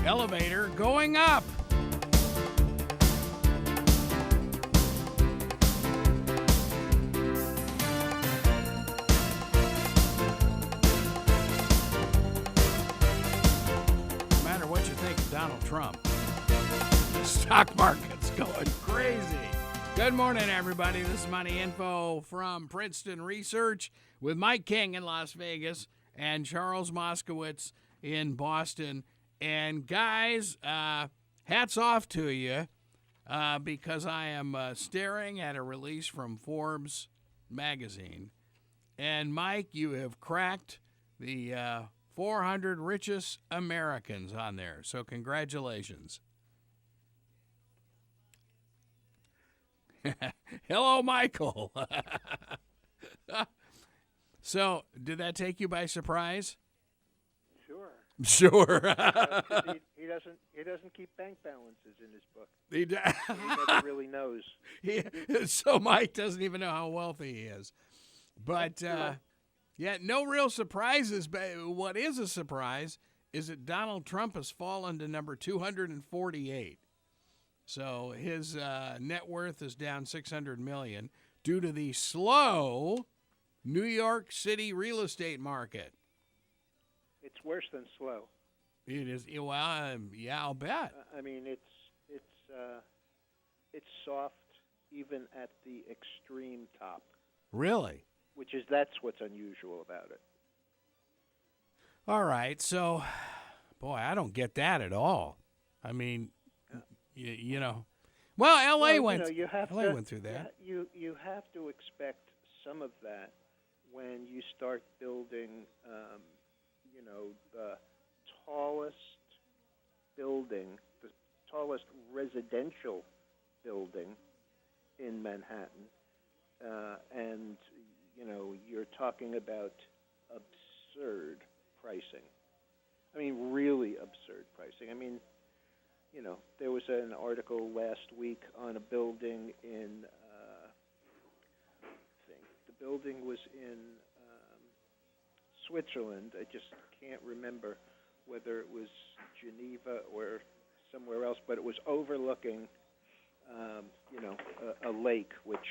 Elevator going up. No matter what you think of Donald Trump, the stock market's going crazy. Good morning, everybody. This is Money Info from Princeton Research with Mike King in Las Vegas and Charles Moscowitz in Boston. And guys, hats off to you because I am staring at a release from Forbes magazine. And Mike, you have cracked the 400 richest Americans on there. So congratulations. Hello, Michael. So, did that take you by surprise? Sure. He doesn't keep bank balances in his book. He never really knows. So Mike doesn't even know how wealthy he is. But yeah, no real surprises. But what is a surprise is that Donald Trump has fallen to number 248. So his net worth is down $600 million due to the slow New York City real estate market. It's worse than slow. It is. Well, yeah, I'll bet. I mean, it's soft even at the extreme top. Really? That's what's unusual about it. All right. So, boy, I don't get that at all. I mean, you know, well, L.A. went through that. You have to expect some of that when you start building. The tallest residential building in Manhattan, and you're talking about absurd pricing. I mean, really absurd pricing. I mean, there was an article last week on a building in. The building was in Switzerland. I just can't remember whether it was Geneva or somewhere else, but it was overlooking, a lake, which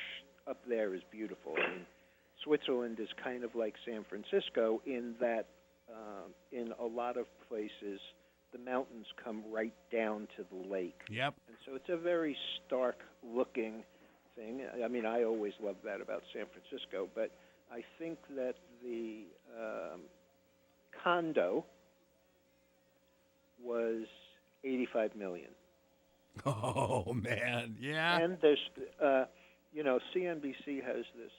up there is beautiful. I mean, Switzerland is kind of like San Francisco in that, in a lot of places, the mountains come right down to the lake. Yep. And so it's a very stark-looking thing. I mean, I always loved that about San Francisco, but I think that the condo was $85 million. Oh, man, yeah. And there's, CNBC has this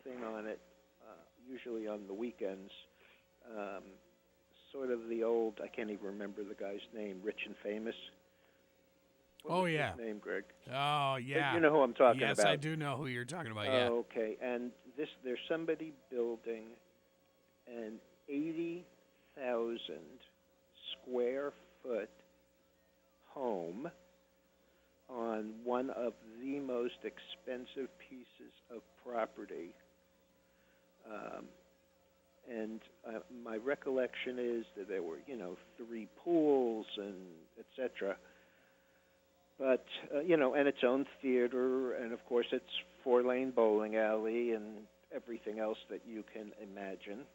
thing on it, usually on the weekends, sort of the old, I can't even remember the guy's name, Rich and Famous. What was his name, Greg? Oh, yeah. You know who I'm talking about. Yes, I do know who you're talking about, yeah. Okay, and there's somebody building an 80,000 square foot home on one of the most expensive pieces of property. And my recollection is that there were, 3 pools and et cetera. But, and its own theater, and of course it's 4-lane bowling alley and everything else that you can imagine.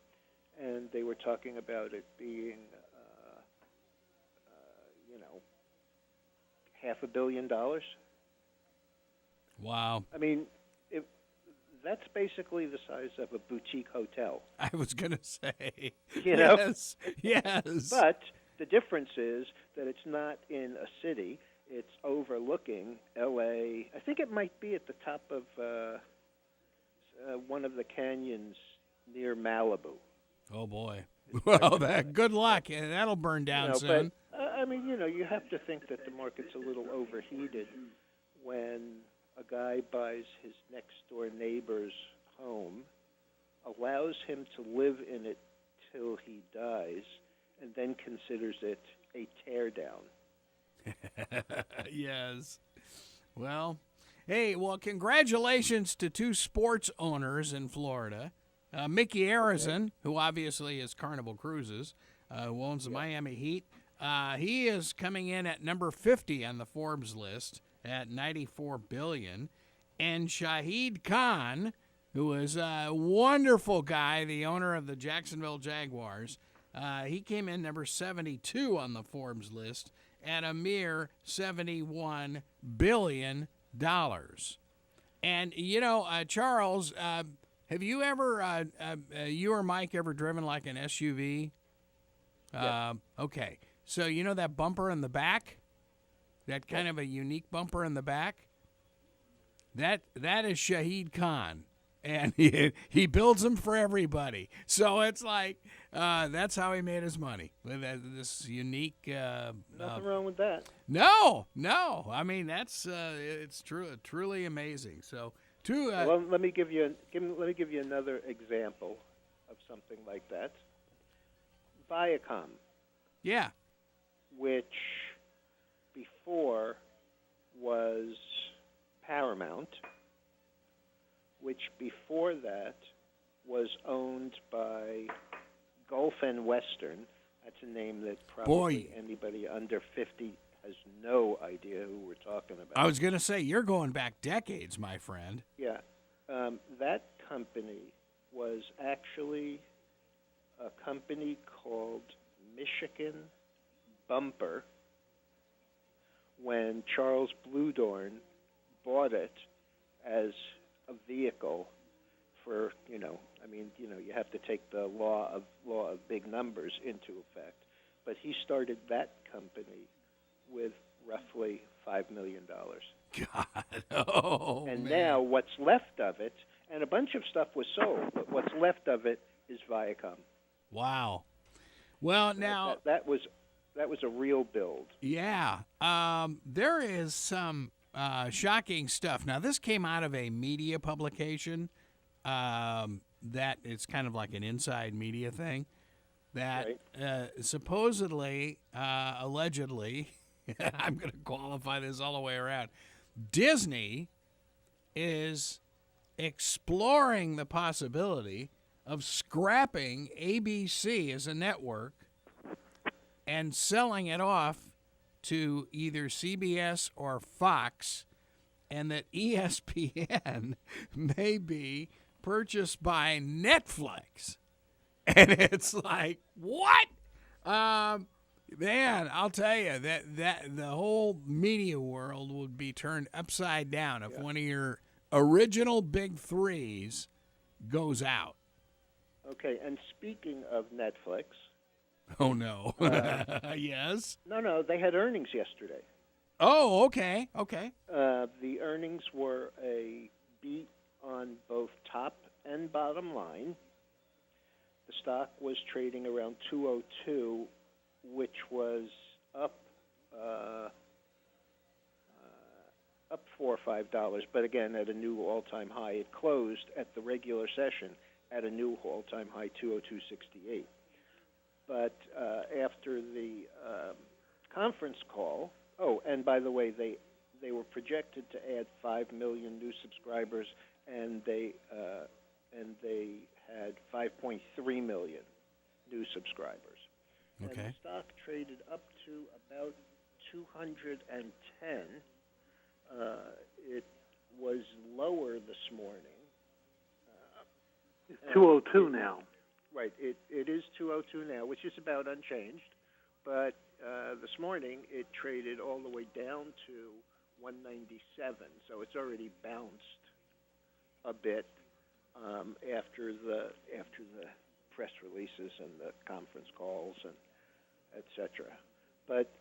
And they were talking about it being, $500 million. Wow. I mean, that's basically the size of a boutique hotel. I was going to say. Yes. Yes. But the difference is that it's not in a city. It's overlooking L.A. I think it might be at the top of one of the canyons near Malibu. Oh, boy. Well, good luck. That'll burn down soon. But, I mean, you have to think that the market's a little overheated when a guy buys his next-door neighbor's home, allows him to live in it till he dies, and then considers it a teardown. Yes. Well, hey, congratulations to 2 sports owners in Florida. Mickey Arison, who obviously is Carnival Cruises, who owns the Miami Heat, He is coming in at number 50 on the Forbes list at $94 billion. And Shahid Khan, who is a wonderful guy, the owner of the Jacksonville Jaguars, he came in number 72 on the Forbes list at a mere $71 billion. And, Charles, have you ever, you or Mike ever driven like an SUV? Yeah. Okay. So you know that bumper in the back? That kind of a unique bumper in the back? That is Shahid Khan. And he builds them for everybody. So it's like that's how he made his money with this unique. Nothing wrong with that. No. I mean it's truly amazing. So well, let me give you another example of something like that. Viacom. Yeah. Which before was Paramount, which before that was owned by Gulf and Western. That's a name that probably anybody under 50 has no idea who we're talking about. I was going to say, you're going back decades, my friend. Yeah. That company was actually a company called Michigan Bumper when Charles Bluedorn bought it as a vehicle for, you have to take the law of big numbers into effect. But he started that company with roughly $5 million. God, oh, and man. Now what's left of it, and a bunch of stuff was sold, but what's left of it is Viacom. Wow. Well, now that was a real build. Yeah. There is some shocking stuff. Now, this came out of a media publication that it's kind of like an inside media thing that supposedly, allegedly, I'm going to qualify this all the way around, Disney is exploring the possibility of scrapping ABC as a network and selling it off to either CBS or Fox, and that ESPN may be purchased by Netflix. And it's like, what? Man, I'll tell you, that the whole media world would be turned upside down if one of your original big threes goes out. Okay, and speaking of Netflix... Oh, no. Yes? No, they had earnings yesterday. Oh, okay. The earnings were a beat on both top and bottom line. The stock was trading around 202, which was up $4 or $5, but again at a new all-time high. It closed at the regular session at a new all-time high, 202.68. But after the conference call, and by the way, they were projected to add 5 million new subscribers, and they had 5.3 million new subscribers. Okay. And the stock traded up to about 210. It was lower this morning. It's 202 now. Right. It is 202 now, which is about unchanged. But this morning it traded all the way down to 197. So it's already bounced a bit after the press releases and the conference calls and et cetera. But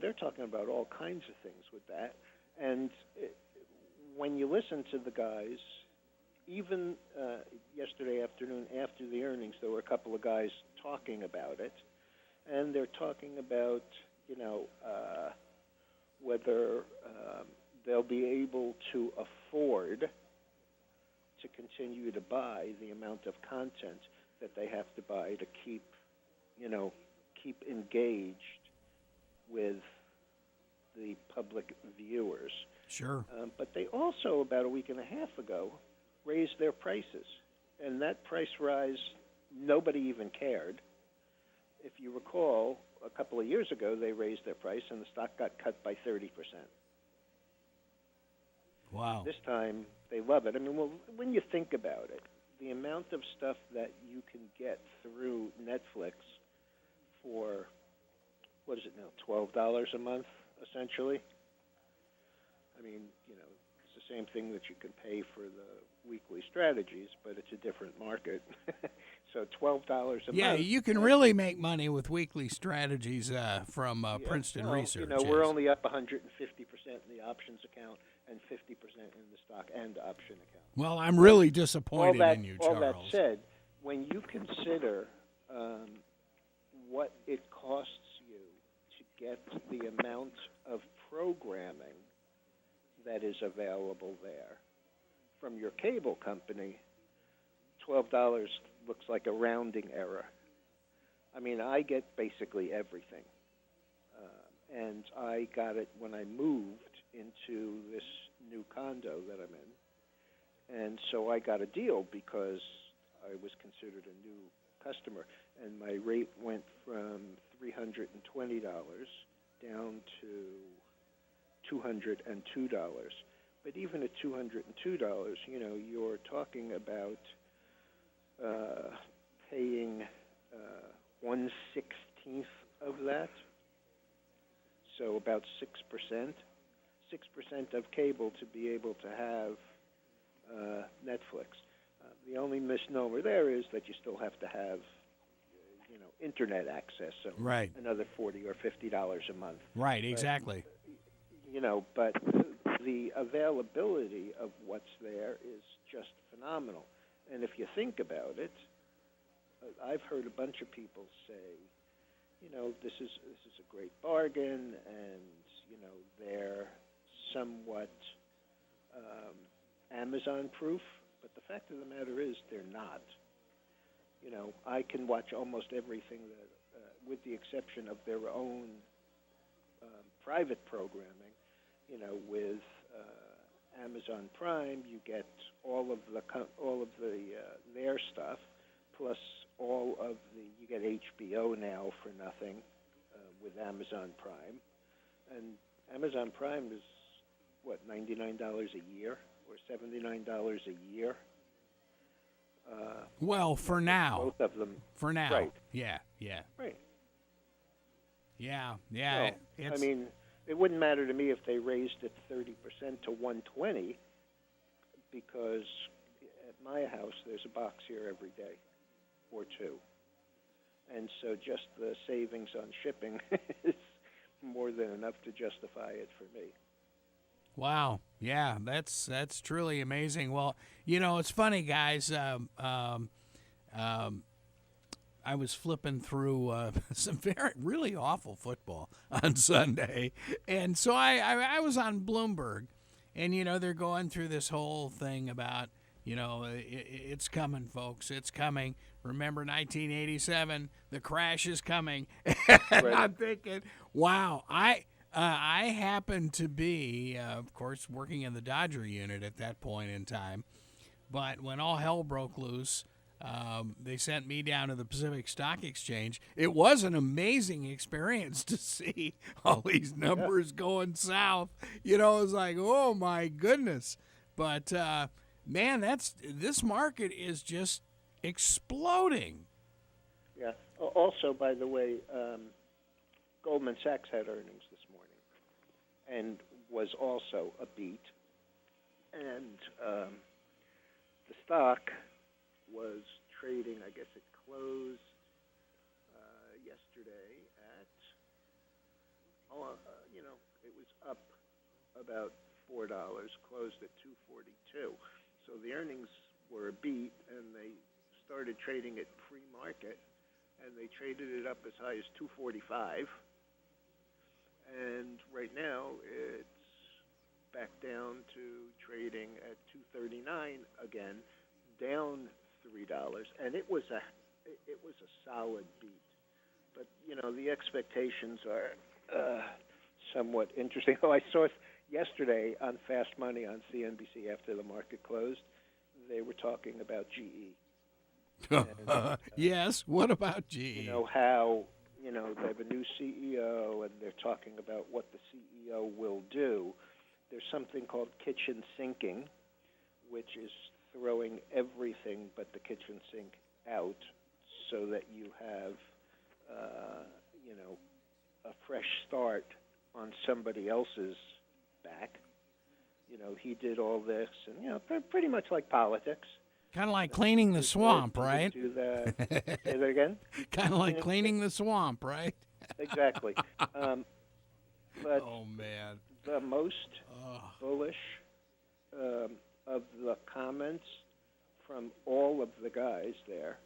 they're talking about all kinds of things with that. And when you listen to the guys, even yesterday afternoon after the earnings, there were a couple of guys talking about it, and they're talking about, whether they'll be able to afford to continue to buy the amount of content that they have to buy to keep engaged with the public viewers. Sure. But they also, about a week and a half ago, raised their prices. And that price rise, nobody even cared. if you recall, a couple of years ago they raised their price and the stock got cut by 30%. Wow. This time they love it. I mean, well, when you think about it, the amount of stuff that you can get through Netflix for, what is it now, $12 a month, essentially? I mean, it's the same thing that you can pay for the weekly strategies, but it's a different market. So $12 a month. Yeah, you can really make money with weekly strategies from Princeton Research. We're only up 150% in the options account and 50% in the stock and option account. Well, I'm really disappointed in you, Charles. All that said, when you consider what it costs you to get the amount of programming that is available there from your cable company, $12 looks like a rounding error. I mean, I get basically everything. And I got it when I moved into this new condo that I'm in. And so I got a deal because I was considered a new customer. And my rate went from $320 down to $202. But even at $202, you're talking about paying 1/16 of that. So about 6%. 6% of cable to be able to have Netflix. The only misnomer there is that you still have to have, internet access. So right. Another $40 or $50 a month. Right, exactly. But the availability of what's there is just phenomenal. And if you think about it, I've heard a bunch of people say, this is a great bargain, and they're somewhat Amazon-proof. But the fact of the matter is, they're not. I can watch almost everything that, with the exception of their own private programming. With Amazon Prime, you get all of their stuff, plus you get HBO now for nothing with Amazon Prime, and Amazon Prime is $99 a year or $79 a year. Well, for now. Both of them. For now. Right. Yeah. Right. Yeah. I mean, it wouldn't matter to me if they raised it 30% to $120, because at my house there's a box here every day or two, and so just the savings on shipping is more than enough to justify it for me. Wow. Yeah, that's truly amazing. Well, it's funny, guys. I was flipping through some really awful football on Sunday. And so I was on Bloomberg, and, they're going through this whole thing about, it's coming, folks. It's coming. Remember 1987, the crash is coming. Right. I'm thinking, wow, I happened to be, of course, working in the Dodger unit at that point in time. But when all hell broke loose, they sent me down to the Pacific Stock Exchange. It was an amazing experience to see all these numbers going south. It was like, oh my goodness. But man, this market is just exploding. Yeah. Also, by the way, Goldman Sachs had earnings this morning and was also a beat. And the stock was trading, I guess it closed yesterday at, it was up about $4, closed at $2.42. So the earnings were a beat, and they started trading it pre-market, and they traded it up as high as $2.45. And right now it's back down to trading at $2.39 again, down $3, and it was a solid beat. But the expectations are somewhat interesting. Oh, I saw yesterday on Fast Money on CNBC after the market closed, they were talking about GE. And, yes. What about GE? How they have a new CEO, and they're talking about what the CEO will do. There's something called kitchen sinking, which is throwing everything but the kitchen sink out so that you have, a fresh start on somebody else's back. He did all this, and, pretty much like politics. Kind of like cleaning the swamp, right? Do that. Say that again? Kind of like cleaning the swamp, right? Exactly. But oh, man. the most bullish of the comments from all of the guys there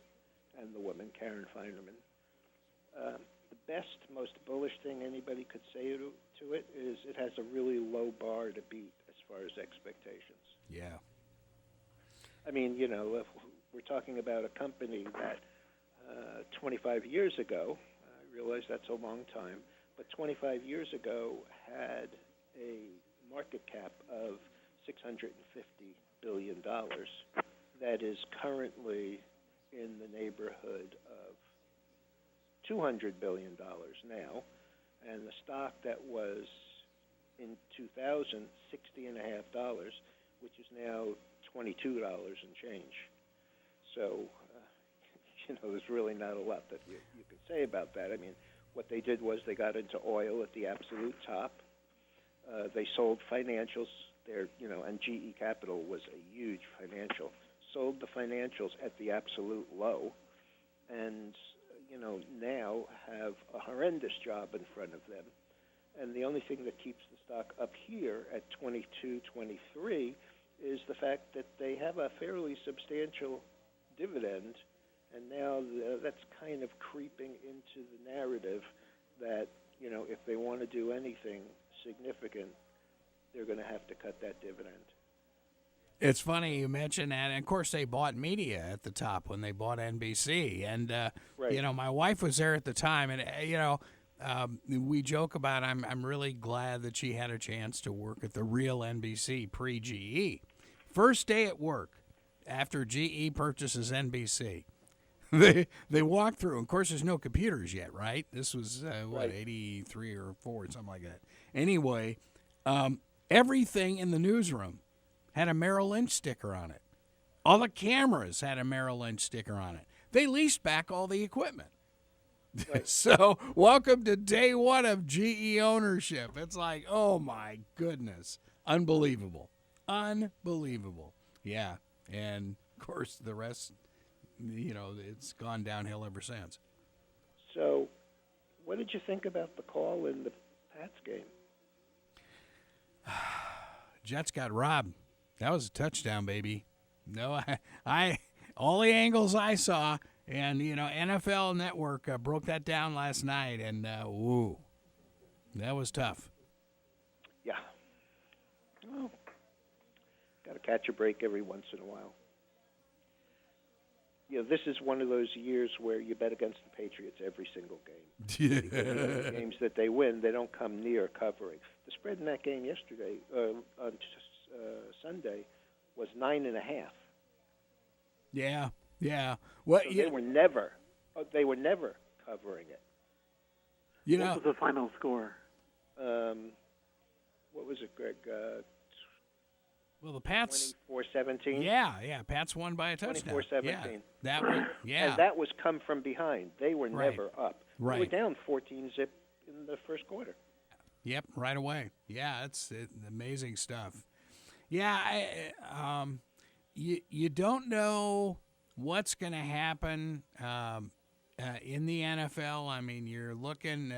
and the woman, Karen Feinerman, the best, most bullish thing anybody could say to it is it has a really low bar to beat as far as expectations. Yeah. I mean, if we're talking about a company that 25 years ago, I realize that's a long time, but 25 years ago had a market cap of $650 billion that is currently in the neighborhood of $200 billion now, and the stock that was in 2000 $60.50, which is now $22 and change. So, there's really not a lot that you can say about that. I mean, what they did was they got into oil at the absolute top. They sold financials there, and GE Capital was a huge financial. Sold the financials at the absolute low, and now have a horrendous job in front of them. And the only thing that keeps the stock up here at 22, 23 is the fact that they have a fairly substantial dividend, and now that's kind of creeping into the narrative that, if they want to do anything significant, they're going to have to cut that dividend. It's funny you mentioned that, and of course they bought media at the top when they bought NBC, and right. My wife was there at the time, and we joke about I'm really glad that she had a chance to work at the real NBC pre-GE. First day at work after GE purchases NBC, they walk through. Of course, there's no computers yet, right? This was Right. 83 or 4, something like that. Anyway, everything in the newsroom had a Merrill Lynch sticker on it. All the cameras had a Merrill Lynch sticker on it. They leased back all the equipment. Right. So, welcome to day one of GE ownership. It's like, oh my goodness. Unbelievable. Unbelievable. Yeah. And, of course, the rest, it's gone downhill ever since. So, what did you think about the call in the Pats game? Jets got robbed. That was a touchdown, baby. No, I all the angles I saw, and NFL Network broke that down last night, and woo, that was tough. Yeah. Well, got to catch a break every once in a while. This is one of those years where you bet against the Patriots every single game. The games that they win, they don't come near covering. The spread in that game yesterday, on Sunday, was 9.5. Yeah. What so they were never covering it. What was the final score? What was it, Greg? Well, the Pats 24-17. Yeah. Pats won by a touchdown. 24-17. Yeah. And that was come from behind. They were never up. Right. They were down 14-zip in the first quarter. Yep, right away. Yeah, it's amazing stuff. Yeah, you don't know what's going to happen in the NFL. I mean, you're looking.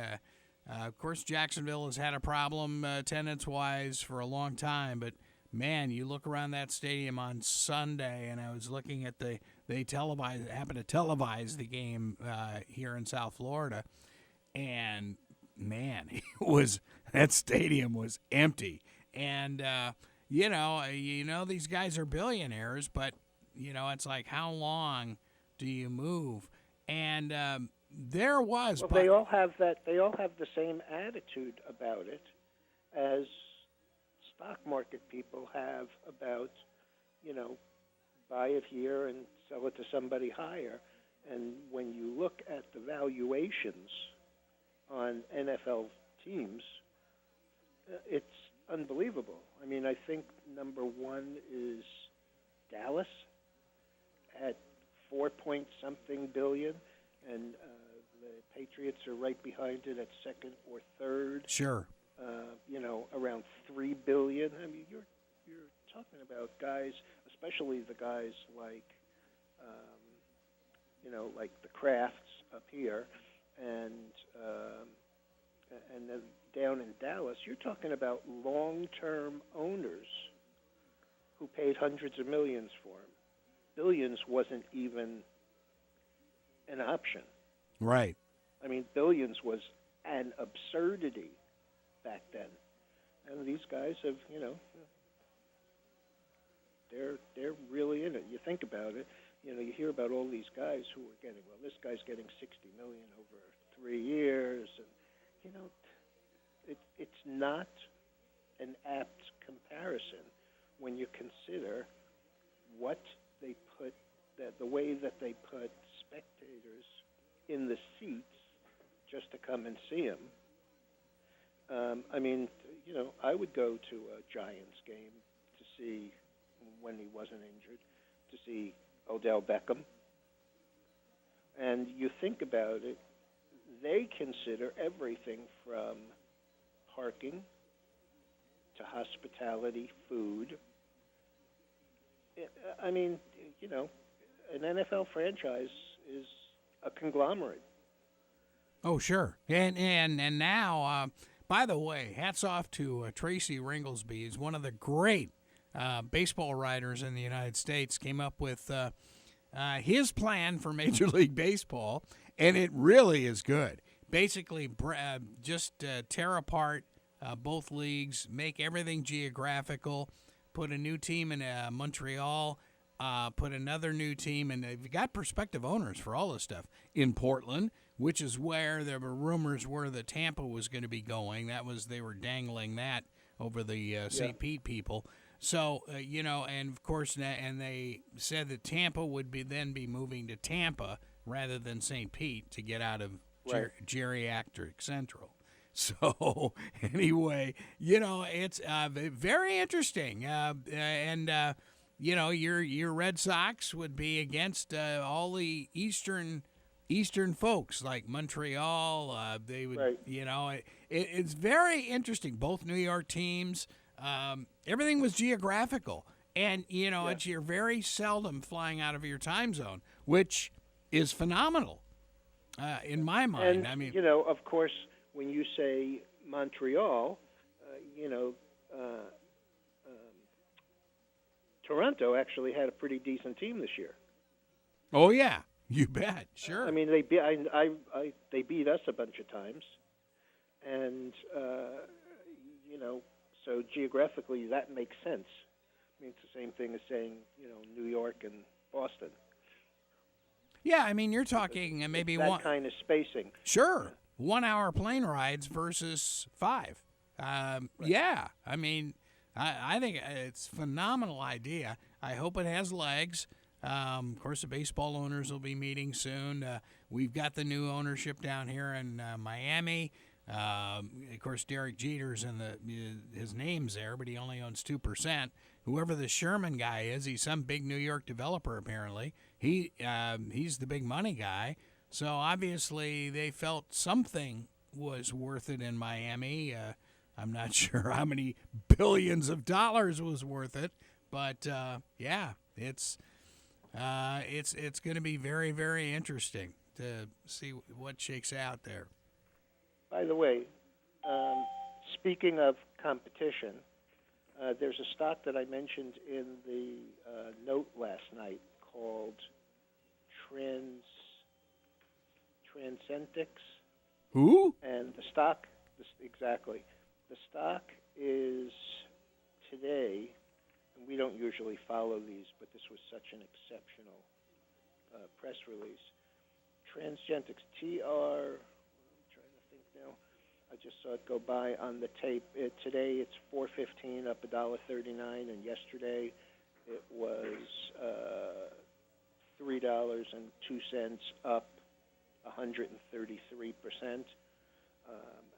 Of course, Jacksonville has had a problem attendance-wise for a long time, but man, you look around that stadium on Sunday, and I was looking at they happened to televise the game here in South Florida, and man, that stadium was empty. And these guys are billionaires, but it's like, how long do you move? And there was. Well, they all have that. They all have the same attitude about it as stock market people have about, buy it here and sell it to somebody higher. And when you look at the valuations and NFL teams, it's unbelievable. I mean, I think number one is Dallas at 4 point something billion, and the Patriots are right behind it at second or third. Sure. Around $3 billion. I mean, you're talking about guys, especially the guys like, like the Crafts up here, and then down in Dallas, you're talking about long-term owners who paid hundreds of millions for him. Billions wasn't even an option. Right. I mean, billions was an absurdity back then. And these guys have, they're really in it. You think about it, you hear about all these guys who are getting, well, this guy's getting $60 million over 3 years, and it's not an apt comparison when you consider what they put, the way that they put spectators in the seats just to come and see him. I mean, I would go to a Giants game to see, when he wasn't injured, to see Odell Beckham. And you think about it, they consider everything from parking to hospitality, food. I mean, an NFL franchise is a conglomerate. Oh, sure. And now, by the way, hats off to Tracy Ringlesby. He's one of the great baseball writers in the United States. Came up with his plan for Major League Baseball, and it really is good. Basically, just tear apart both leagues, make everything geographical, put a new team in Montreal, put another new team, and they've got prospective owners for all this stuff in Portland, which is where there were rumors where the Tampa was going to be going. They were dangling that over the St. Pete people. So, and of course, and they said that Tampa would be moving to Tampa rather than St. Pete to get out of Geriatric Central. So, anyway, it's very interesting. Your Red Sox would be against all the Eastern folks like Montreal. They would, it's very interesting. Both New York teams. Everything was geographical, and you're very seldom flying out of your time zone, which is phenomenal in my mind. And, I mean, of course, when you say Montreal, Toronto actually had a pretty decent team this year. Oh yeah, you bet, sure. I mean, they beat us a bunch of times, and so geographically that makes sense. I mean, it's the same thing as saying New York and Boston. Yeah, I mean, you're talking maybe that one kind of spacing. Sure, 1 hour plane rides versus 5. Yeah, I mean, I think it's a phenomenal idea. I hope it has legs. Of course, the baseball owners will be meeting soon. We've got the new ownership down here in Miami. Of course, Derek Jeter's in his name's there, but he only owns 2%. Whoever the Sherman guy is, he's some big New York developer apparently. He's the big money guy. So obviously they felt something was worth it in Miami. I'm not sure how many billions of dollars was worth it, but it's going to be very, very interesting to see what shakes out there. By the way, speaking of competition, there's a stock that I mentioned in the note last night called Transcendix. Who? And the stock, exactly. The stock is today, and we don't usually follow these, but this was such an exceptional press release. Transgenics, I'm trying to think now. I just saw it go by on the tape. Today it's $4.15, up $1.39, and yesterday it was $3.02, up 133%.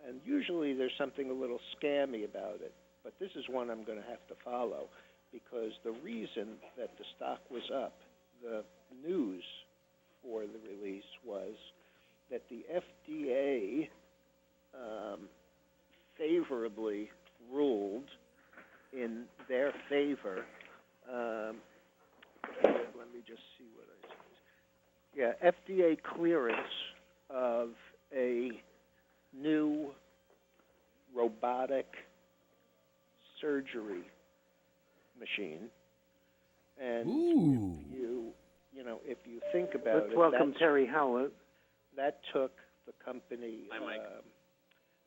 And usually there's something a little scammy about it, but this is one I'm going to have to follow because the reason that the stock was up, the news for the release was that the FDA favorably ruled in their favor. Let me just see what I said. Yeah, FDA clearance of a new robotic surgery machine. And Ooh. if you think about Let's it, welcome Terry Howlett. that took the company. Hi, Mike.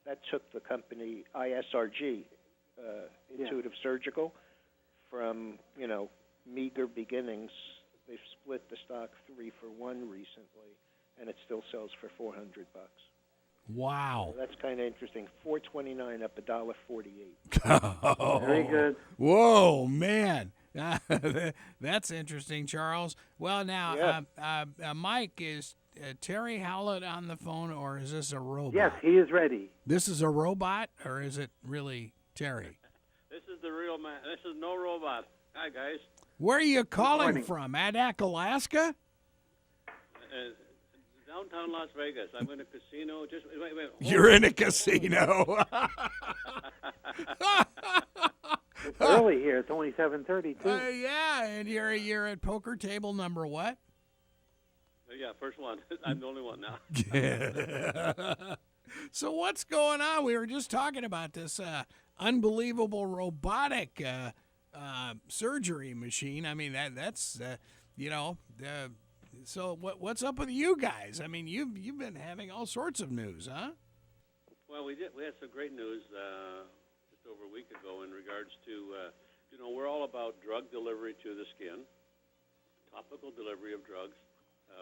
That took the company ISRG, Intuitive Surgical, from meager beginnings. They've split the stock 3 for 1 recently, and it still sells for $400. Wow. So that's kind of interesting. $4.29 up $1.48. Very good. Whoa, man. That's interesting, Charles. Well, now, Mike, is Terry Howlett on the phone, or is this a robot? Yes, he is ready. This is a robot, or is it really Terry? This is the real man. This is no robot. Hi, guys. Where are you calling morning. from? Adak, Alaska? Downtown Las Vegas. I'm in a casino. Just wait. You're in a casino. It's early here. It's only 7:30 too. Yeah, and you're at poker table number what? Yeah, first one. I'm the only one now. So what's going on? We were just talking about this unbelievable robotic surgery machine. I mean, that's so what's up with you guys? I mean, you've been having all sorts of news, huh? Well, we had some great news just over a week ago in regards to we're all about drug delivery to the skin, topical delivery of drugs,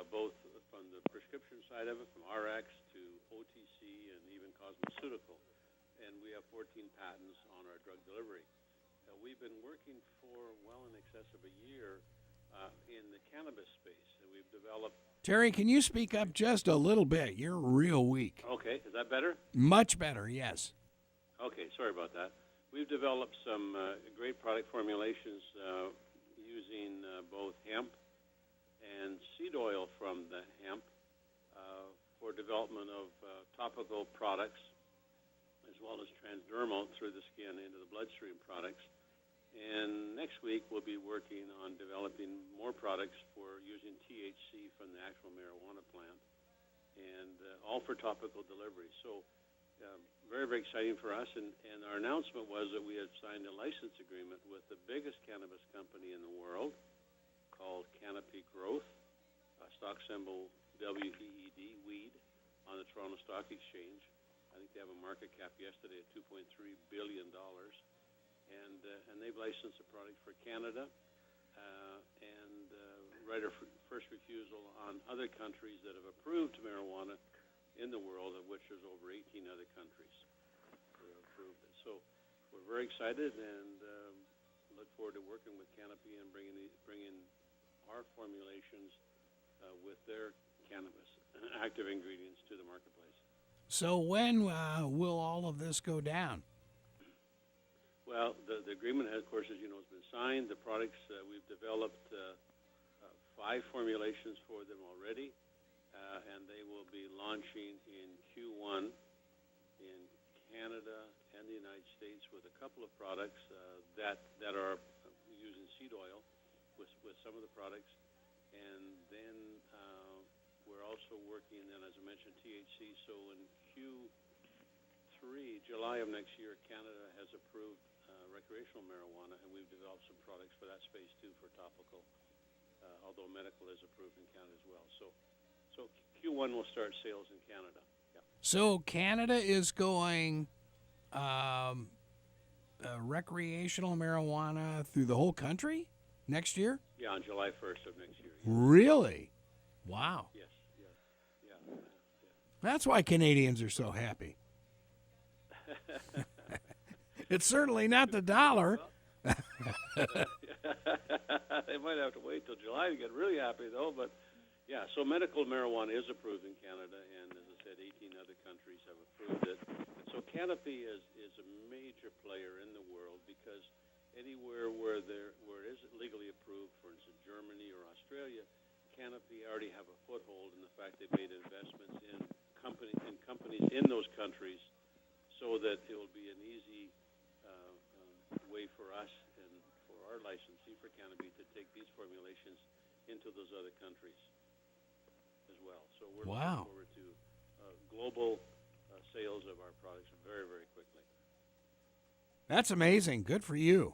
both from the prescription side of it, from RX to OTC and even cosmeceutical. And we have 14 patents on our drug delivery. We've been working for well in excess of a year in the cannabis space, and we've developed. Terry, can you speak up just a little bit? You're real weak. Okay, is that better? Much better, yes. Okay, sorry about that. We've developed some great product formulations using both hemp and seed oil from the hemp for development of topical products, as well as transdermal through the skin into the bloodstream products. And next week we'll be working on developing more products for using THC from the actual marijuana plant, and all for topical delivery. So very, very exciting for us. And our announcement was that we had signed a license agreement with the biggest cannabis company in the world called Canopy Growth, stock symbol WEED, weed, on the Toronto Stock Exchange. I think they have a market cap yesterday at $2.3 billion. And they've licensed the product for Canada and right of first refusal on other countries that have approved marijuana in the world, of which there's over 18 other countries that have approved it. So we're very excited and look forward to working with Canopy and bringing our formulations with their cannabis active ingredients to the marketplace. So when will all of this go down? Well, the agreement, of course, as you know, has been signed. The products, we've developed 5 formulations for them already, and they will be launching in Q1 in Canada and the United States with a couple of products that are using seed oil with some of the products. And then we're also working, then, as I mentioned, THC. So in Q3, July of next year, Canada has approved recreational marijuana, and we've developed some products for that space too for topical, although medical is approved in Canada as well. So Q1 will start sales in Canada. Yeah. So Canada is going recreational marijuana through the whole country next year? Yeah, on July 1st of next year. Yeah. Really? Wow. Yes. That's why Canadians are so happy. It's certainly not the dollar. They might have to wait till July to get really happy, though. But, yeah, so medical marijuana is approved in Canada, and as I said, 18 19 other countries have approved it. And so Canopy is a major player in the world because anywhere where it is legally approved, for instance, Germany or Australia, Canopy already have a foothold in the fact they've made investments in companies in those countries, so that it will be an easy way for us and for our licensee for Canopy to take these formulations into those other countries as well. So we're looking forward to global sales of our products very, very quickly. That's amazing. Good for you.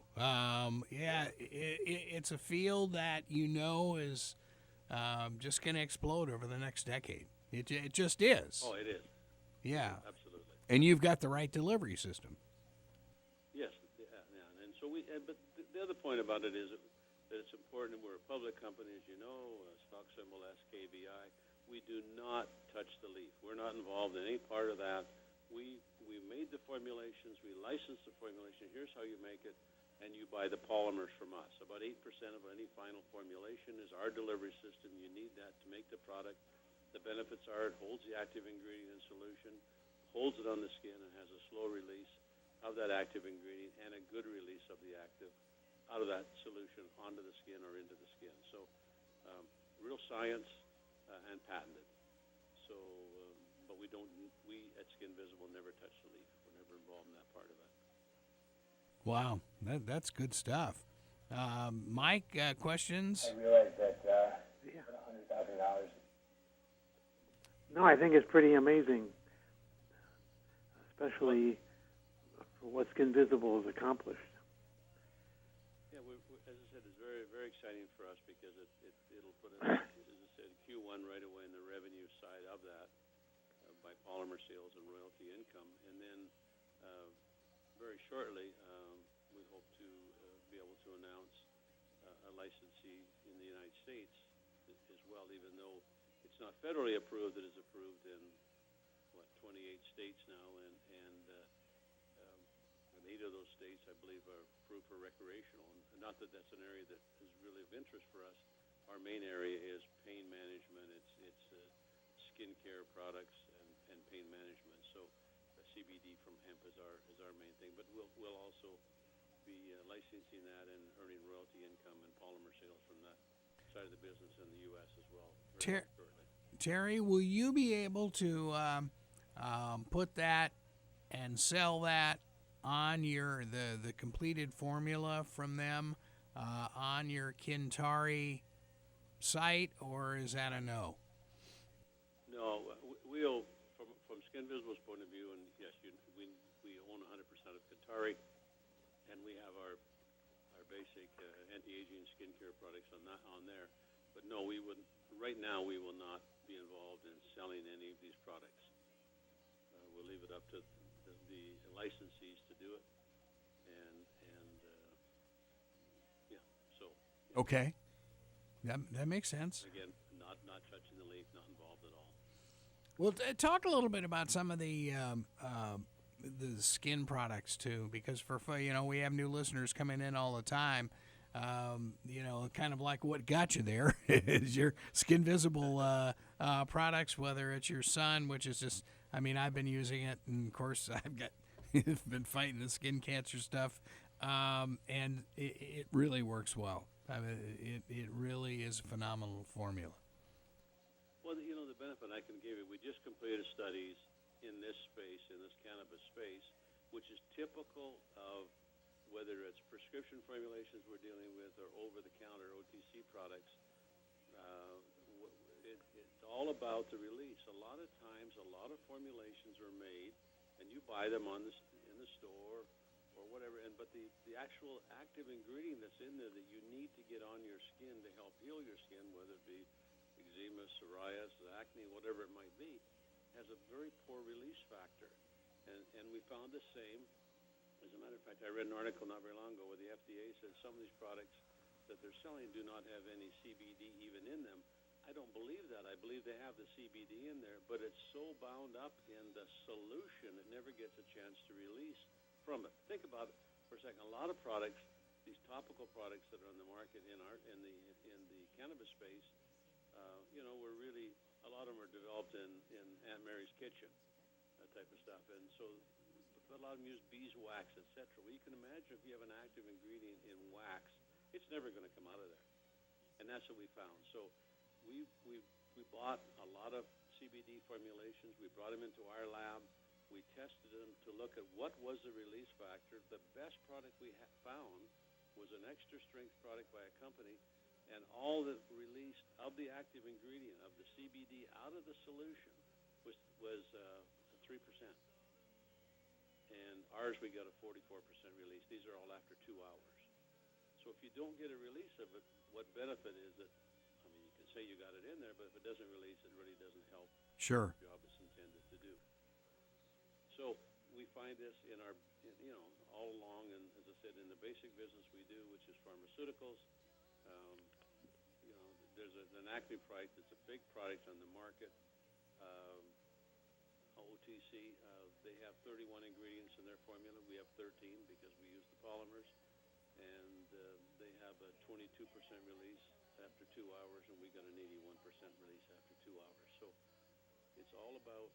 It's a field that is just going to explode over the next decade. It just is. Oh, it is. Yeah. Absolutely. And you've got the right delivery system. Yes. Yeah. And so but the other point about it is that it's important. We're a public company, as you know, stock symbol SKBI. We do not touch the leaf. We're not involved in any part of that. We made the formulations. We licensed the formulation. Here's how you make it, and you buy the polymers from us. About 8% of any final formulation is our delivery system. You need that to make the product. The benefits are it holds the active ingredient in solution, holds it on the skin, and has a slow release of that active ingredient and a good release of the active out of that solution onto the skin or into the skin. So real science and patented. So, but we at Skin Visible never touch the leaf. We're never involved in that part of it. Wow, that's good stuff. Mike, questions? I realize that $100,000. No, I think it's pretty amazing, especially for what Skin Visible has accomplished. Yeah, as I said, it's very, very exciting for us because it'll put us, as I said, Q1 right away in the revenue side of that by polymer sales and royalty income. And then very shortly, we hope to be able to announce a licensee in the United States as well, even though it's not federally approved. It is approved in 28 states now, and 8 of those states, I believe, are approved for recreational. And not that that's an area that is really of interest for us. Our main area is pain management. It's skincare products and pain management. So CBD from hemp is our main thing. But we'll also be licensing that and earning royalty income and polymer sales from that side of the business in the U.S. as well. Terry, will you be able to put that and sell that on the completed formula from them on your Kintari site, or is that a no? No, we'll from Skin Visible's point of view, and yes, we own 100% of Kintari, and we have our basic anti-aging skincare products on there. But no, we wouldn't. Right now, we will not be involved in selling any of these products. We'll leave it up to the licensees to do it, and so. Okay, that makes sense. Again, not touching the leaf, not involved at all. Well, talk a little bit about some of the skin products too, because we have new listeners coming in all the time. Kind of like what got you there is your Skin Visible products, whether it's your Sun, which is just, I've been using it, and of course I've been fighting the skin cancer stuff, and it really works well. It really is a phenomenal formula. Well, the benefit I can give you, we just completed studies in this space, in this cannabis space, which is typical of whether it's prescription formulations we're dealing with or over-the-counter OTC products. It's all about the release. A lot of times, a lot of formulations are made, and you buy them in the store or whatever, but the actual active ingredient that's in there that you need to get on your skin to help heal your skin, whether it be eczema, psoriasis, acne, whatever it might be, has a very poor release factor. And we found the same. As a matter of fact, I read an article not very long ago where the FDA said some of these products that they're selling do not have any CBD even in them. I don't believe that. I believe they have the CBD in there, but it's so bound up in the solution it never gets a chance to release from it. Think about it for a second. A lot of products, these topical products that are on the market in the cannabis space, were really a lot of them are developed in Aunt Mary's kitchen, that type of stuff. And so a lot of them use beeswax, etc. Well, you can imagine if you have an active ingredient in wax, it's never going to come out of there. And that's what we found. So we bought a lot of CBD formulations. We brought them into our lab. We tested them to look at what was the release factor. The best product we found was an extra strength product by a company, and all that released of the active ingredient of the CBD out of the solution was 3%. And ours, we got a 44% release. These are all after 2 hours. So if you don't get a release of it, what benefit is it? I mean, you can say you got it in there, but if it doesn't release, it really doesn't help Sure. the job it's intended to do. So we find this in our, all along, and as I said, in the basic business we do, which is pharmaceuticals. There's an acne product that's a big product on the market. OTC, they have 31 ingredients in their formula. We have 13 because we use the polymers. And they have a 22% release after 2 hours, and we got an 81% release after 2 hours. So it's not about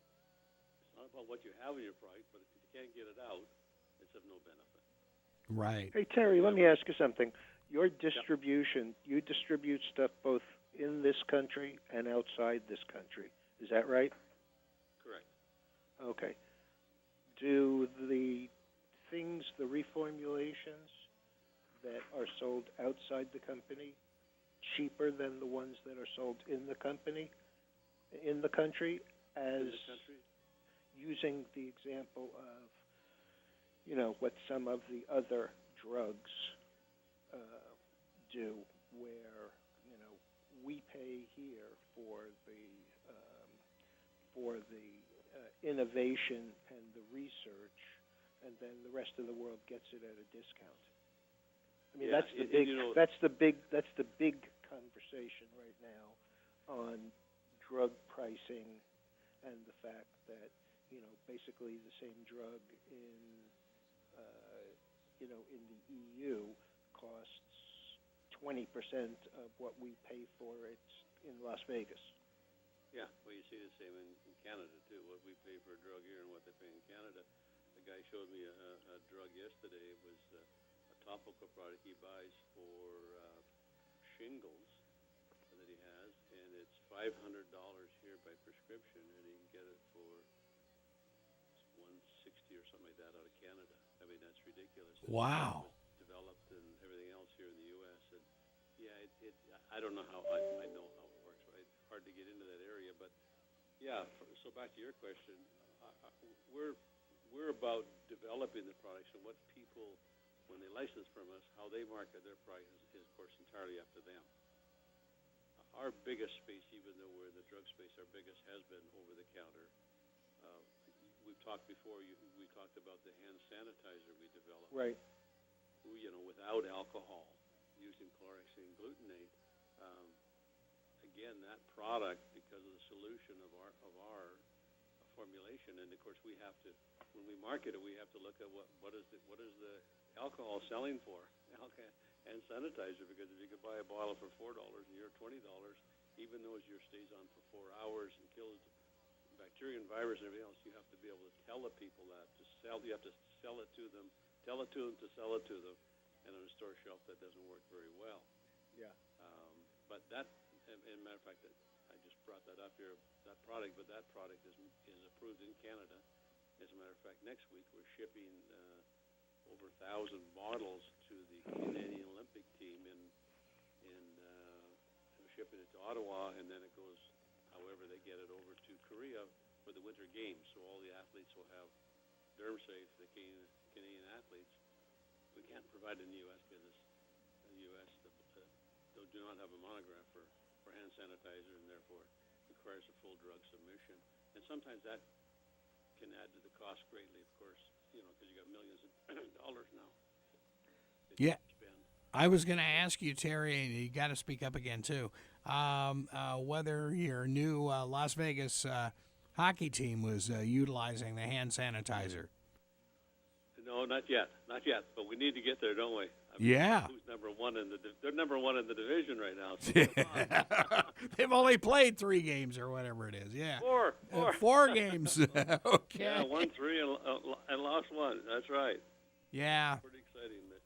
what you have in your product, but if you can't get it out, it's of no benefit. Right. Hey, Terry, let me ask you something. Your distribution, you distribute stuff both in this country and outside this country. Is that right? Correct. Okay. Do the reformulations that are sold outside the company cheaper than the ones that are sold in the country? In the country? Using the example of, what some of the other drugs do, where, we pay here for the innovation and the research, and then the rest of the world gets it at a discount. I mean, that's the big conversation right now on drug pricing, and the fact that basically the same drug in the EU costs 20% of what we pay for it in Las Vegas. Yeah, well, you see the same in Canada, too. What we pay for a drug here and what they pay in Canada. The guy showed me a drug yesterday. It was a topical product he buys for shingles that he has, and it's $500 here by prescription, and he can get it for $160 or something like that out of Canada. I mean, that's ridiculous. Wow. It's developed and everything else here in the U.S. And yeah, I don't know how I know how it works. Right? It's hard to get into that area, but yeah. So back to your question, we're about developing the products, and what people, when they license from us, how they market their product is of course entirely up to them. Our biggest space, even though we're in the drug space, our biggest has been over-the-counter. We've talked before. We talked about the hand sanitizer we developed. Right. Without alcohol, using chlorhexidine glutamate. Again, that product, because of the solution of our formulation, and of course we have to, when we market it, we have to look at what is the alcohol selling for, and sanitizer, because if you could buy a bottle for $4 and you're $20, even though your stays on for 4 hours and kills bacteria and virus and everything else, you have to be able to tell the people that you have to sell it to them, tell it to them to sell it to them, and on a store shelf that doesn't work very well. Yeah. But that, and matter of fact, I just brought that up here, that product is approved in Canada. As a matter of fact, next week we're shipping over 1,000 bottles to the Canadian Olympic team, and we're shipping it to Ottawa, and then it goes, however they get it over to Korea for the Winter Games. So all the athletes will have DermSafe, the Canadian athletes. We can't provide it in the U.S. because the U.S. do not have a monograph for hand sanitizer, and therefore requires a full drug submission. And sometimes that can add to the cost greatly, of course, because you got millions of dollars now. Yeah. I was going to ask you, Terry, and you got to speak up again too, whether your new Las Vegas hockey team was utilizing the hand sanitizer. No, not yet. But we need to get there, don't we? I mean, Yeah. who's number one in they're number one in the division right now. So They've only played 3 games or whatever it is. Yeah. Four. 4 games. Okay. Yeah, won 3 and lost 1. That's right. Yeah. Pretty exciting. But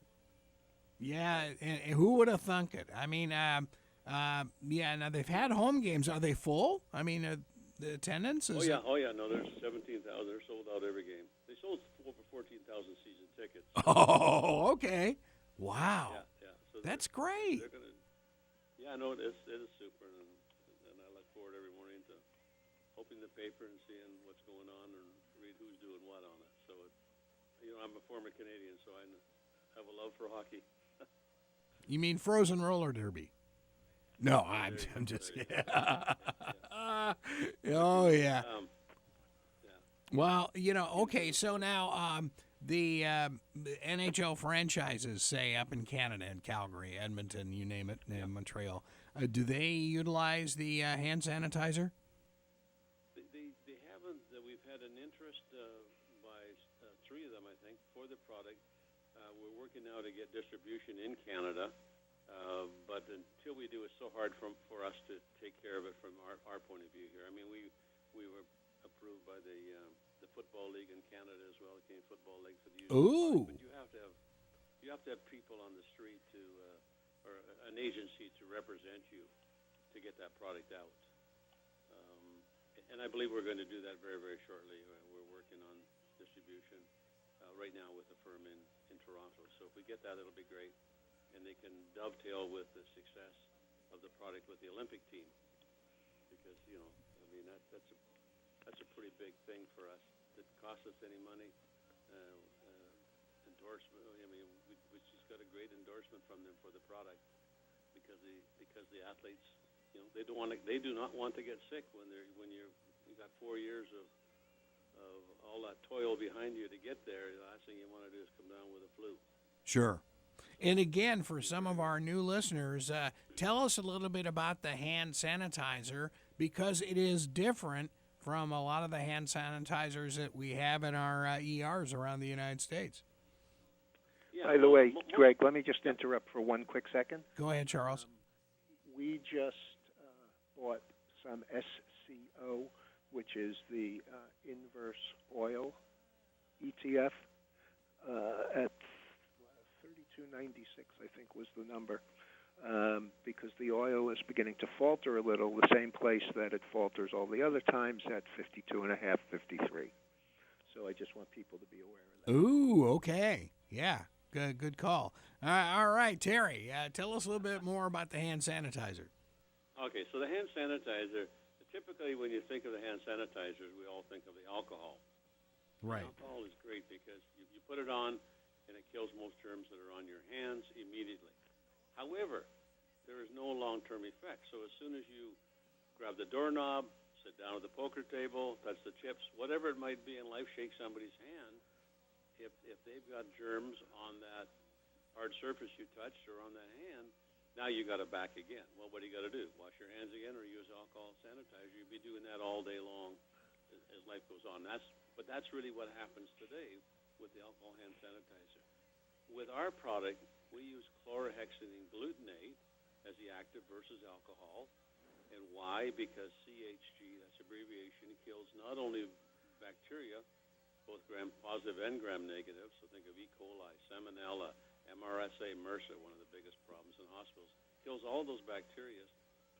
Yeah. And who would have thunk it? I mean, yeah. Now they've had home games. Are they full? I mean, the attendance is. Oh yeah. No, there's 17,000. They're sold out every game. They sold over 14,000 season tickets. Oh, okay. Wow. Yeah. So That's great. They're gonna. Yeah, no, it is super, and I look forward every morning to opening the paper and seeing what's going on and read who's doing what on it. So, I'm a former Canadian, so I have a love for hockey. You mean frozen roller derby? No, I'm just. Yeah. Oh yeah. Well, okay. So now, the NHL franchises, say up in Canada, in Calgary, Edmonton, you name it, Montreal, do they utilize the hand sanitizer? They haven't. We've had an interest by 3 of them, I think, for the product. We're working now to get distribution in Canada, but until we do, it's so hard for us to take care of it from our point of view here. I mean, we were approved by the Football League in Canada as well, the Canadian Football League, for the use of the Ooh. product. But you have to have people on the street or an agency to represent you to get that product out. And I believe we're going to do that very, very shortly. We're working on distribution right now with a firm in Toronto. So if we get that, it'll be great. And they can dovetail with the success of the product with the Olympic team. Because, that's a pretty big thing for us. It costs us any money. Endorsement. I mean, we just got a great endorsement from them for the product because the athletes, they do not want to get sick when you got 4 years of all that toil behind you to get there. The last thing you want to do is come down with a flu. Sure. And again, for some of our new listeners, tell us a little bit about the hand sanitizer, because it is different from a lot of the hand sanitizers that we have in our ERs around the United States. Yeah, By the way, Greg, let me just interrupt for one quick second. Go ahead, Charles. We just bought some SCO, which is the inverse oil ETF, at 32.96, I think was the number, because the oil is beginning to falter a little, the same place that it falters all the other times at 52.5, 53. So I just want people to be aware of that. Ooh, okay. Yeah, good call. All right, Terry, tell us a little bit more about the hand sanitizer. Okay, so the hand sanitizer, typically when you think of the hand sanitizers, we all think of the alcohol. Right. Alcohol is great because you put it on and it kills most germs that are on your hands immediately. However, there is no long-term effect. So as soon as you grab the doorknob, sit down at the poker table, touch the chips, whatever it might be in life, shake somebody's hand, if they've got germs on that hard surface you touched or on that hand, now you got it back again. Well, what do you got to do? Wash your hands again or use alcohol sanitizer? You'd be doing that all day long as life goes on. But that's really what happens today with the alcohol hand sanitizer. With our product, we use chlorhexidine glutamate as the active versus alcohol. And why? Because CHG, that's abbreviation, kills not only bacteria, both gram-positive and gram-negative, so think of E. coli, Salmonella, MRSA, MRSA, one of the biggest problems in hospitals, kills all those bacteria,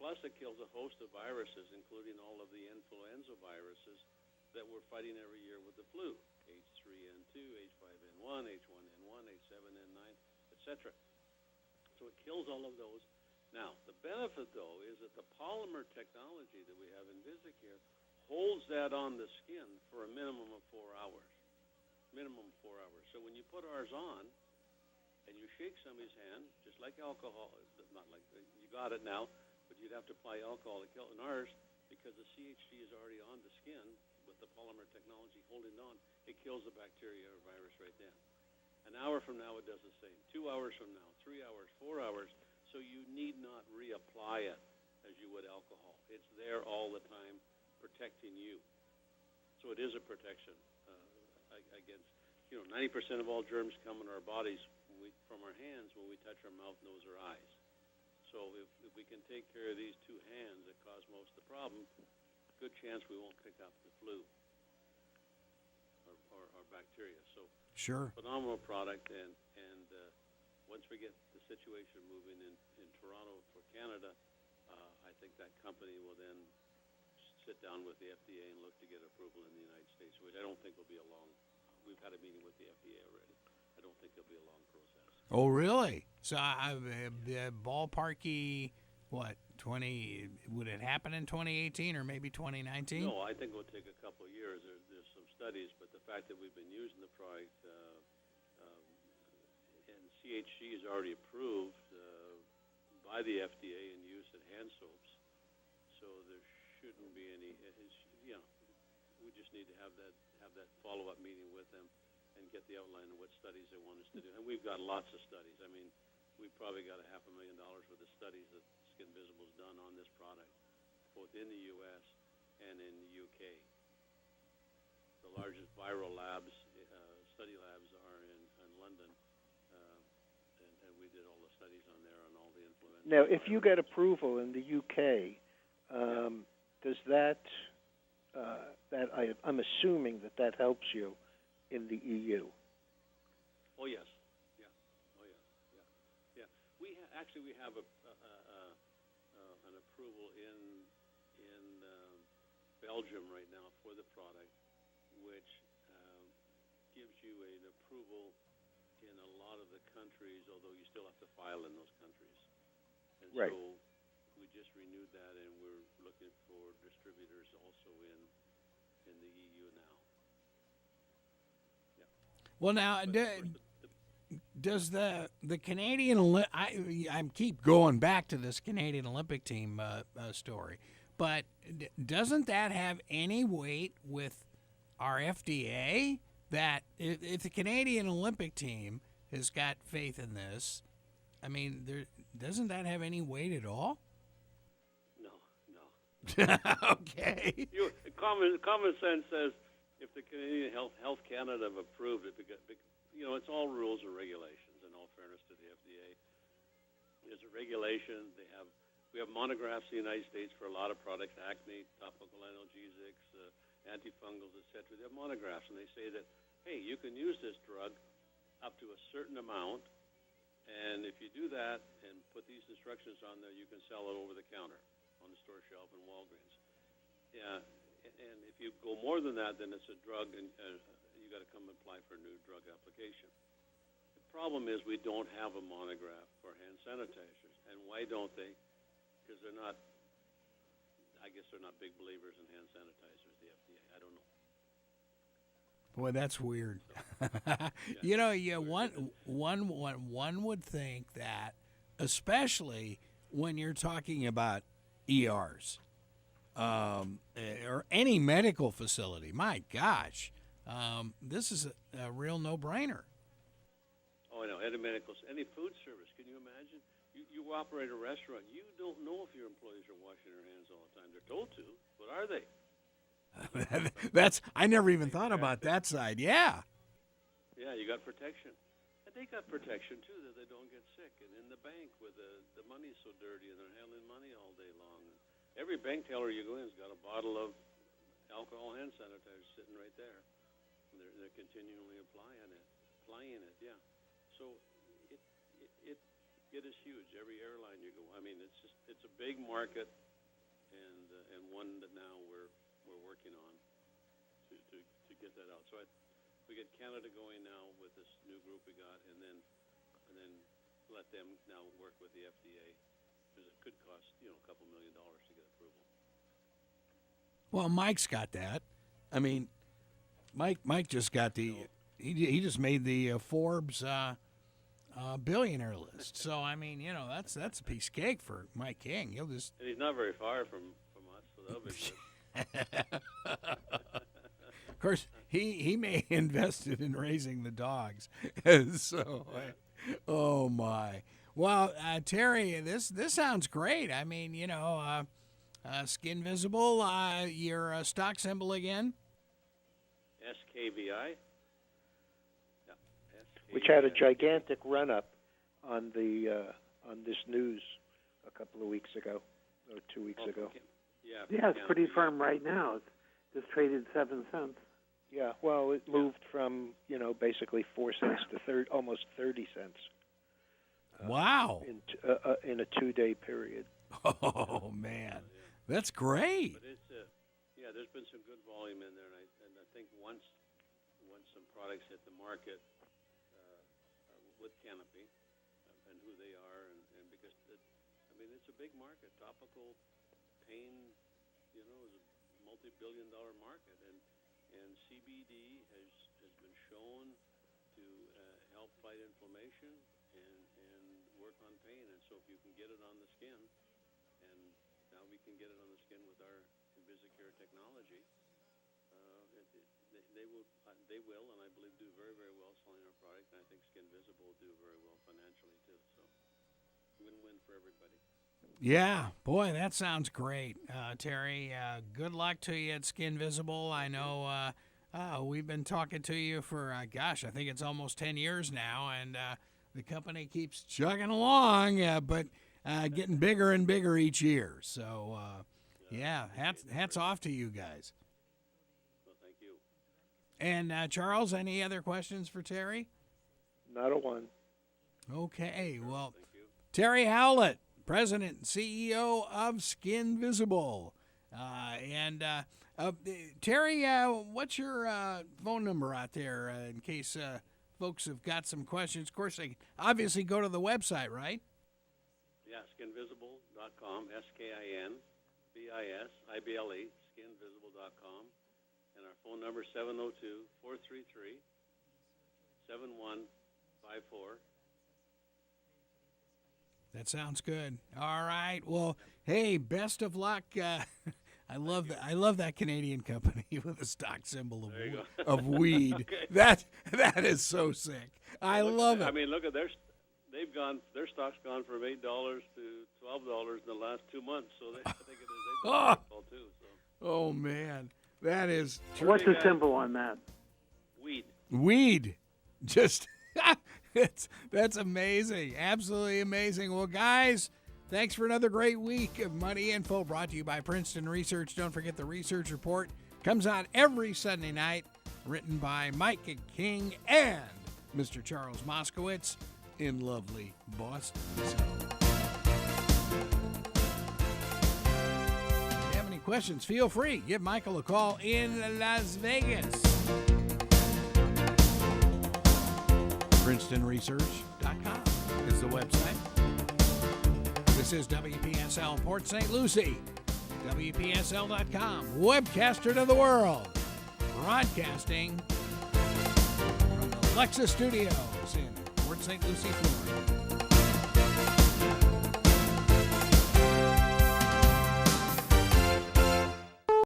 plus it kills a host of viruses, including all of the influenza viruses that we're fighting every year with the flu, H3N2, H5N1, H1N1, H7N9, etc. So it kills all of those. Now, the benefit, though, is that the polymer technology that we have in Visicare holds that on the skin for a minimum of 4 hours. So when you put ours on and you shake somebody's hand, just like alcohol, not like you got it now, but you'd have to apply alcohol to kill in ours because the CHG is already on the skin with the polymer technology holding on. It kills the bacteria or virus right then. An hour from now, it does the same. 2 hours from now, 3 hours, 4 hours. So you need not reapply it as you would alcohol. It's there all the time, protecting you. So it is a protection against, 90% of all germs come in our bodies from our hands when we touch our mouth, nose, or eyes. So if we can take care of these two hands that cause most of the problem, good chance we won't pick up the flu or bacteria. So Sure. phenomenal product, and once we get the situation moving in Toronto for Canada, I think that company will then sit down with the FDA and look to get approval in the United States, which I don't think will be a long. We've had a meeting with the FDA already. I don't think it'll be a long process. Oh, really? So ballparky, what, 20, would it happen in 2018 or maybe 2019? No, I think it'll take a couple of years. There's some studies, but the fact that we've been using the product, and CHC is already approved by the FDA and used in hand soaps, so there shouldn't be any. We just need to have that follow-up meeting with them and get the outline of what studies they want us to do. And we've got lots of studies. I mean, we've probably got $500,000 worth of studies that Skin Visible's done on this product, both in the U.S. and in the U.K. The largest viral labs, study labs, are in London, and we did all the studies on there on all the influenza. Now, if you get approval in the UK, does that I'm assuming that helps you in the EU? Oh yes, yeah. Oh yeah, yeah. We have an approval in Belgium right now for the product, which gives you an approval in a lot of the countries, although you still have to file in those countries. And right. So we just renewed that, and we're looking for distributors also in the EU now. Yeah. Well, now, does the Canadian I keep going back to this Canadian Olympic team story, but doesn't that have any weight with our FDA? That if the Canadian Olympic team has got faith in this, I mean, doesn't that have any weight at all? No. Okay. Common sense says if the Canadian Health Canada have approved it, because it's all rules and regulations. In all fairness to the FDA, there's a regulation. We have monographs in the United States for a lot of products: acne, topical analgesics, antifungals, etc. They have monographs, and they say that, hey, you can use this drug up to a certain amount, and if you do that and put these instructions on there, you can sell it over the counter on the store shelf in Walgreens. Yeah, and if you go more than that, then it's a drug, and you got to come apply for a new drug application. The problem is we don't have a monograph for hand sanitizers, and why don't they? Because they're not. I guess they're not big believers in hand sanitizers, the FDA. I don't know. Boy, that's weird. One would think that, especially when you're talking about ERs or any medical facility. My gosh, this is a real no-brainer. Oh, I know. Any food service. Can you imagine? You operate a restaurant. You don't know if your employees are washing their hands all the time. They're told to, but are they? I never even thought about that side. Yeah. Yeah, you got protection. And they got protection, too, that they don't get sick. And in the bank where the money's so dirty and they're handling money all day long. Every bank teller you go in has got a bottle of alcohol hand sanitizer sitting right there. And they're continually applying it, yeah. So it is huge. Every airline you go, I mean, it's a big market, and one that now we're working on to get that out. So we get Canada going now with this new group we got, and then let them now work with the FDA, because it could cost a couple $1 million to get approval. Well, Mike's got that. I mean, Mike just got he just made the Forbes billionaire list. So I mean, that's a piece of cake for Mike King. And he's not very far from us, so that'll be good. Of course, he may invested in raising the dogs. So, oh my. Well, Terry, this sounds great. I mean, Skin Visible, your stock symbol again? SKVI. Yeah, which had a gigantic run-up on this news a couple of weeks ago, or 2 weeks ago. Yeah, it's pretty firm right now. It's just traded 7 cents. Yeah, well, it moved from, basically 4 cents to almost 30 cents. Wow. In a 2-day period. Oh, man. That's great. But it's there's been some good volume in there, and I think once some products hit the market with Canopy and who they are, and because it's a big market. Topical pain, is a multi-billion-dollar market, and CBD has been shown to help fight inflammation and work on pain. And so if you can get it on the skin, and now we can get it on the skin with our Invisicure technology, they will, and I believe do very, very well selling our product. And I think Skin Visible will do very well financially too. So win-win for everybody. Yeah, boy, that sounds great, Terry. Good luck to you at Skin Visible. I know we've been talking to you for, I think it's almost 10 years now, and the company keeps chugging along, but getting bigger and bigger each year. So, hats off to you guys. Well, thank you. And, Charles, any other questions for Terry? Not a one. Okay, well, Thank you. Terry Howlett, President and CEO of Skin Visible. Terry, what's your phone number out there in case folks have got some questions? Of course, they can obviously go to the website, right? Yeah, skinvisible.com, SKINVISIBLE, skinvisible.com. And our phone number is 702-433-7154. That sounds good. All right. Well, hey, best of luck. I love that Canadian company with the stock symbol of weed. Okay. That is so sick. I love it. I mean, look at their stock's gone from $8 to $12 in the last 2 months. So I think it is well too. So. Oh man, that is What's the symbol on that? weed. Just that's amazing. Absolutely amazing. Well, guys, thanks for another great week of Money Info brought to you by Princeton Research. Don't forget the research report comes out every Sunday night, written by Mike King and Mr. Charles Moscowitz in lovely Boston. So, if you have any questions, feel free. Give Michael a call in Las Vegas. PrincetonResearch.com is the website. This is WPSL Port St. Lucie. WPSL.com. Webcaster to the world. Broadcasting from the Lexus Studios in Port St. Lucie, Florida.